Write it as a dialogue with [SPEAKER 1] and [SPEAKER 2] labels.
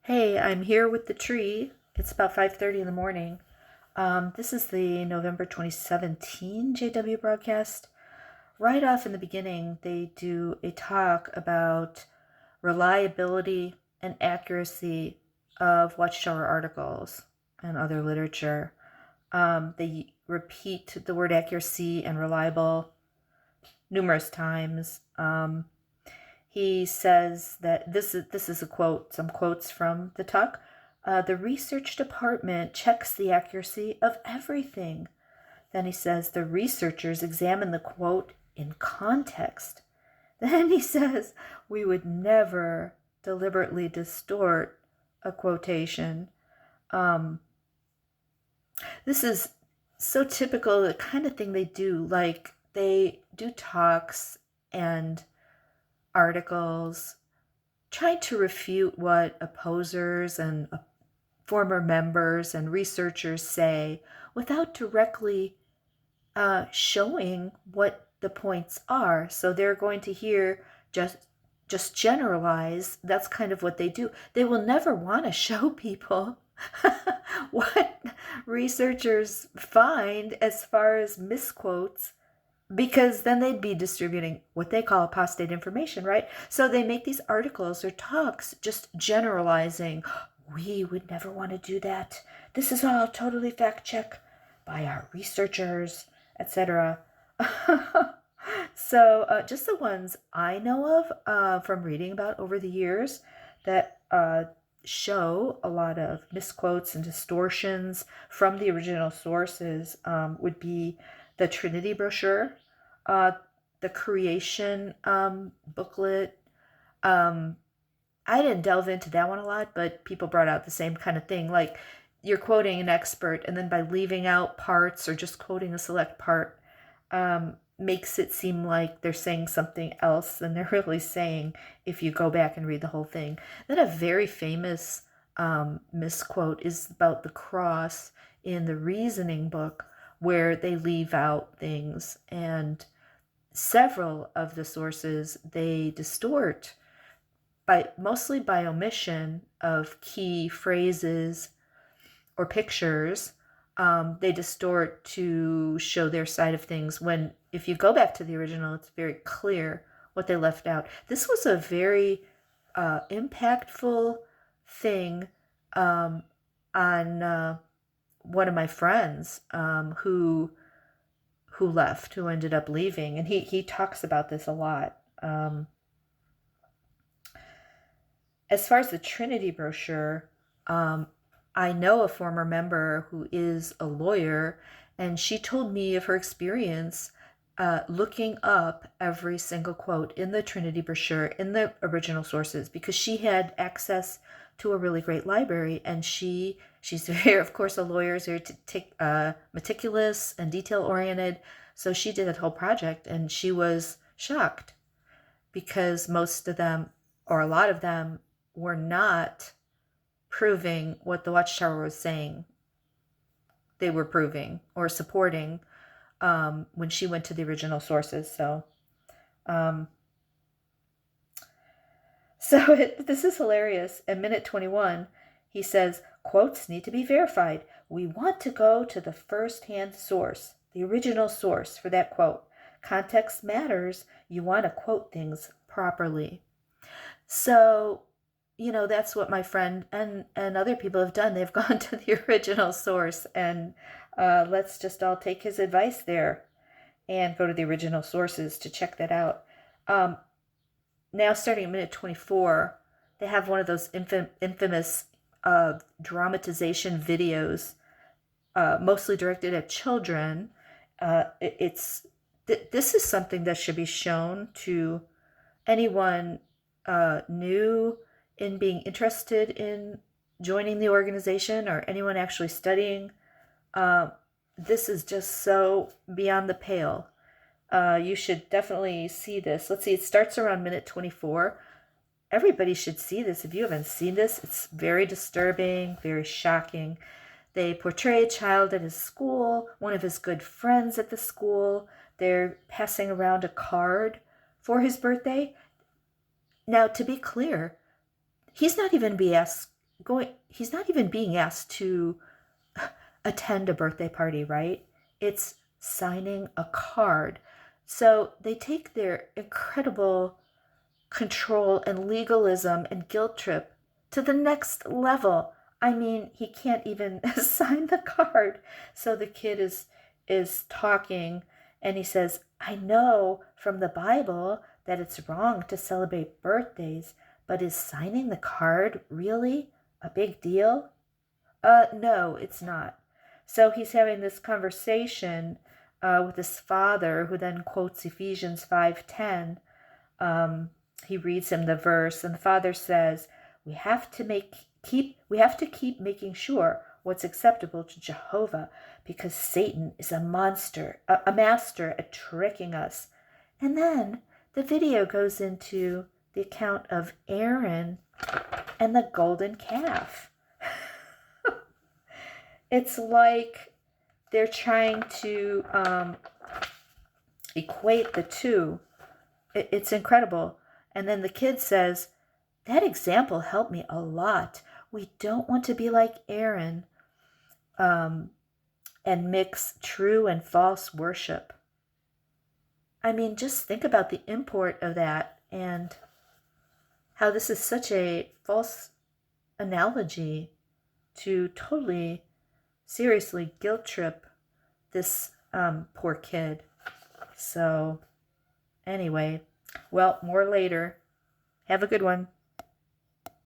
[SPEAKER 1] Hey, I'm here with the tree. It's about 5:30 in the morning. This is the November 2017 JW broadcast. Right off in the beginning, they do a talk about reliability and accuracy of Watchtower articles and other literature. They repeat the word accuracy and reliable numerous times. He says that this is a quote, some quotes from the talk. The research department checks the accuracy of everything. Then he says the researchers examine the quote in context. Then he says we would never deliberately distort a quotation. Um, this is so typical, the kind of thing they do. Like they do talks and articles trying to refute what opposers and former members and researchers say without directly showing what the points are. So they're going to hear just generalize. That's kind of what they do. They will never want to show people what researchers find as far as misquotes, because then they'd be distributing what they call apostate information, right? So they make these articles or talks just generalizing, we would never want to do that. This is all totally fact checked by our researchers, etc. So just the ones I know of from reading about over the years that show a lot of misquotes and distortions from the original sources would be the Trinity brochure, uh, the Creation booklet. Um, I didn't delve into that one a lot, but people brought out the same kind of thing. Like you're quoting an expert, and then by leaving out parts or just quoting a select part, makes it seem like they're saying something else than they're really saying if you go back and read the whole thing. Then a very famous misquote is about the cross in the Reasoning book, where they leave out things, and several of the sources they distort by mostly by omission of key phrases or pictures. They distort to show their side of things, when if you go back to the original, it's very clear what they left out. This was a very impactful thing on one of my friends who left, who ended up leaving, and he talks about this a lot. As far as the Trinity brochure, I know a former member who is a lawyer, and she told me of her experience looking up every single quote in the Trinity brochure in the original sources, because she had access to a really great library, and she's very, of course, a lawyer is very meticulous and detail oriented. So she did that whole project, and she was shocked because most of them, or a lot of them, were not proving what the Watchtower was saying they were proving or supporting when she went to the original sources. Um, this is hilarious. At minute 21, he says, quotes need to be verified. We want to go to the first-hand source, the original source for that quote. Context matters. You want to quote things properly. So, that's what my friend and other people have done. They've gone to the original source, and let's just all take his advice there and go to the original sources to check that out. Now, starting at minute 24, they have one of those infamous dramatization videos, mostly directed at children. This is something that should be shown to anyone new in being interested in joining the organization, or anyone actually studying. This is just so beyond the pale. You should definitely see this. Let's see, it starts around minute 24. Everybody should see this. If you haven't seen this, it's very disturbing, very shocking. They portray a child at his school, one of his good friends at the school. They're passing around a card for his birthday. Now, to be clear, he's not even he's not even being asked to attend a birthday party, right? It's signing a card. So they take their incredible control and legalism and guilt trip to the next level. I mean, he can't even sign the card. So the kid is talking and he says, "I know from the Bible that it's wrong to celebrate birthdays, but is signing the card really a big deal?" No, it's not. So he's having this conversation with his father, who then quotes Ephesians 5:10. He reads him the verse, and the father says, we have to keep making sure what's acceptable to Jehovah, because Satan is a master at tricking us. And then the video goes into the account of Aaron and the golden calf. It's like they're trying to equate the two. It's incredible. And then the kid says, "That example helped me a lot. We don't want to be like Aaron and mix true and false worship." I mean, just think about the import of that and how this is such a false analogy to totally seriously guilt trip this poor kid. So, anyway, well, more later. Have a good one.